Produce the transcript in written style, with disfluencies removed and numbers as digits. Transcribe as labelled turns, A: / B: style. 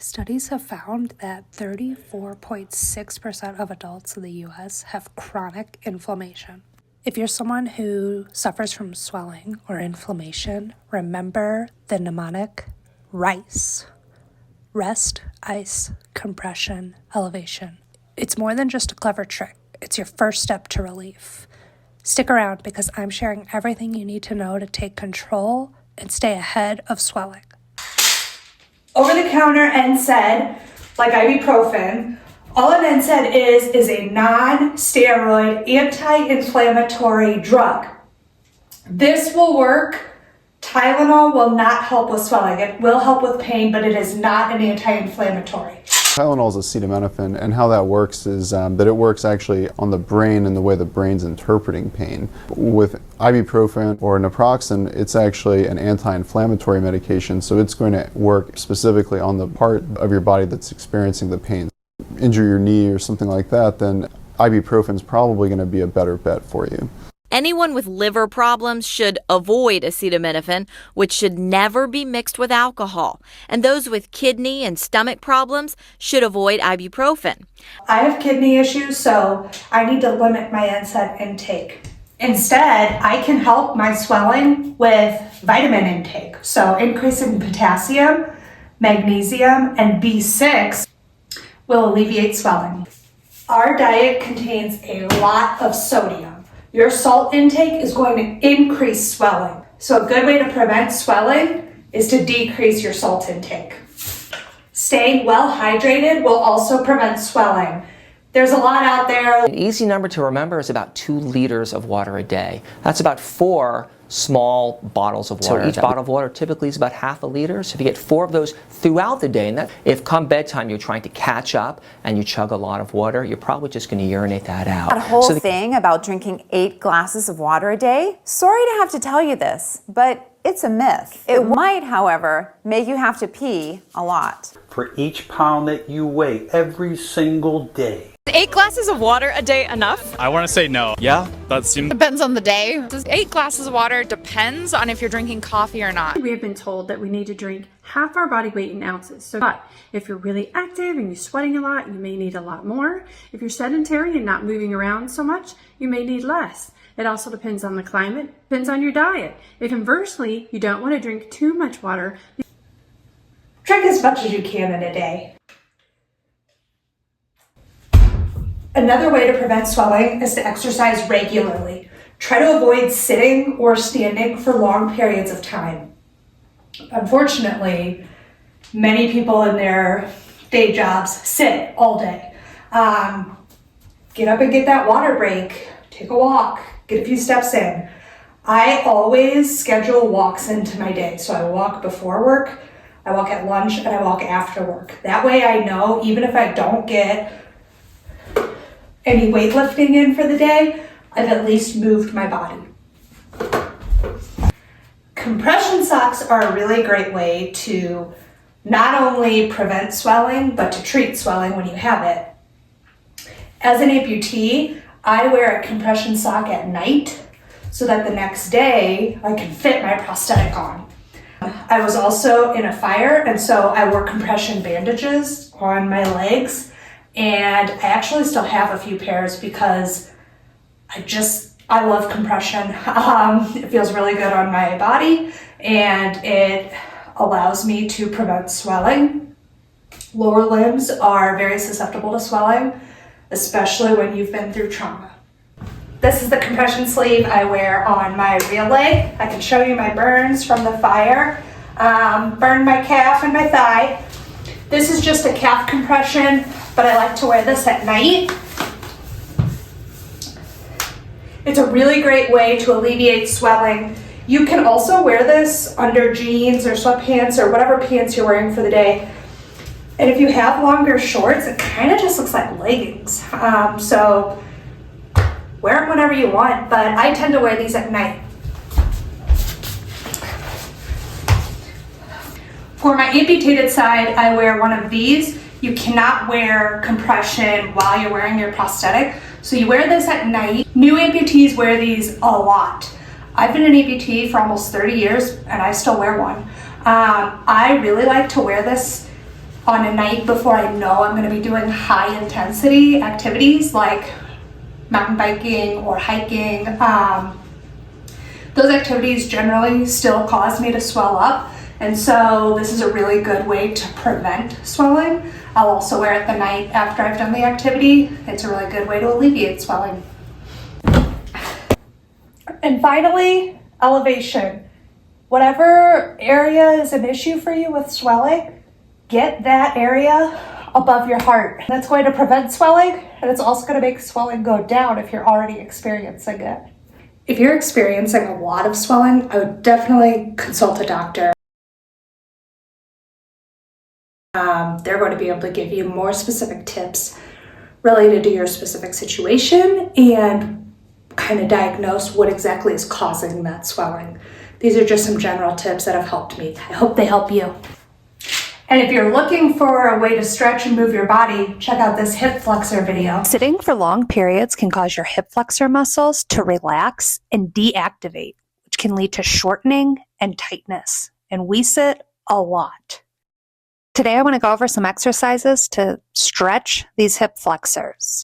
A: Studies have found that 34.6% of adults in the US have chronic inflammation. If you're someone who suffers from swelling or inflammation, remember the mnemonic R.I.C.E. Rest, ice, compression, elevation. It's more than just a clever trick. It's your first step to relief. Stick around because I'm sharing everything you need to know to take control and stay ahead of swelling.
B: Over-the-counter NSAID, like ibuprofen, all an NSAID is a non-steroid anti-inflammatory drug. This will work. Tylenol will not help with swelling. It will help with pain, but it is not an anti-inflammatory.
C: Tylenol is acetaminophen, and how that works is that it works actually on the brain and the way the brain's interpreting pain. With ibuprofen or naproxen, it's actually an anti-inflammatory medication, so it's going to work specifically on the part of your body that's experiencing the pain. Injure your knee or something like that, then ibuprofen is probably going to be a better bet for you.
D: Anyone with liver problems should avoid acetaminophen, which should never be mixed with alcohol. And those with kidney and stomach problems should avoid ibuprofen.
B: I have kidney issues, so I need to limit my NSAID intake. Instead, I can help my swelling with vitamin intake. So increasing potassium, magnesium, and B6 will alleviate swelling. Our diet contains a lot of sodium. Your salt intake is going to increase swelling. So a good way to prevent swelling is to decrease your salt intake. Staying well hydrated will also prevent swelling. There's a lot out there.
E: An easy number to remember is about 2 liters of water a day. That's about 4 small bottles of water. So each bottle of water typically is about half a liter. So if you get 4 of those throughout the day, and that, if come bedtime you're trying to catch up and you chug a lot of water, you're probably just going to urinate that out.
F: That whole thing about drinking 8 glasses of water a day, sorry to have to tell you this, but it's a myth. It might, however, make you have to pee a lot.
G: For each pound that you weigh every single day.
H: 8 glasses of water a day enough?
I: I want to say no. Yeah, that seems...
H: Depends on the day. 8 glasses of water depends on if you're drinking coffee or not.
J: We have been told that we need to drink half our body weight in ounces. So if you're really active and you're sweating a lot, you may need a lot more. If you're sedentary and not moving around so much, you may need less. It also depends on the climate, depends on your diet. If conversely, you don't want to drink too much water,
B: drink as much as you can in a day. Another way to prevent swelling is to exercise regularly. Try to avoid sitting or standing for long periods of time. Unfortunately, many people in their day jobs sit all day. Get up and get that water break, take a walk, get a few steps in. I always schedule walks into my day. So I walk before work, I walk at lunch, and I walk after work. That way I know even if I don't get any weightlifting in for the day, I've at least moved my body. Compression socks are a really great way to not only prevent swelling, but to treat swelling when you have it. As an amputee, I wear a compression sock at night so that the next day I can fit my prosthetic on. I was also in a fire, and so I wore compression bandages on my legs. And I actually still have a few pairs because I love compression. It feels really good on my body and it allows me to prevent swelling. Lower limbs are very susceptible to swelling, especially when you've been through trauma. This is the compression sleeve I wear on my real leg. I can show you my burns from the fire. Burned my calf and my thigh. This is just a calf compression, but I like to wear this at night. It's a really great way to alleviate swelling. You can also wear this under jeans or sweatpants or whatever pants you're wearing for the day. And if you have longer shorts, it kind of just looks like leggings. So wear them whenever you want, but I tend to wear these at night. For my amputated side, I wear one of these. You cannot wear compression while you're wearing your prosthetic. So you wear this at night. New amputees wear these a lot. I've been an amputee for almost 30 years and I still wear one. I really like to wear this on a night before I know I'm going to be doing high intensity activities like mountain biking or hiking. Those activities generally still cause me to swell up, and so this is a really good way to prevent swelling. I'll also wear it the night after I've done the activity. It's a really good way to alleviate swelling. And finally, elevation. Whatever area is an issue for you with swelling, get that area above your heart. That's going to prevent swelling, and it's also going to make swelling go down if you're already experiencing it. If you're experiencing a lot of swelling, I would definitely consult a doctor. They're going to be able to give you more specific tips related to your specific situation and kind of diagnose what exactly is causing that swelling. These are just some general tips that have helped me. I hope they help you. And if you're looking for a way to stretch and move your body, check out this hip flexor video.
A: Sitting for long periods can cause your hip flexor muscles to relax and deactivate, which can lead to shortening and tightness. And we sit a lot. Today I want to go over some exercises to stretch these hip flexors.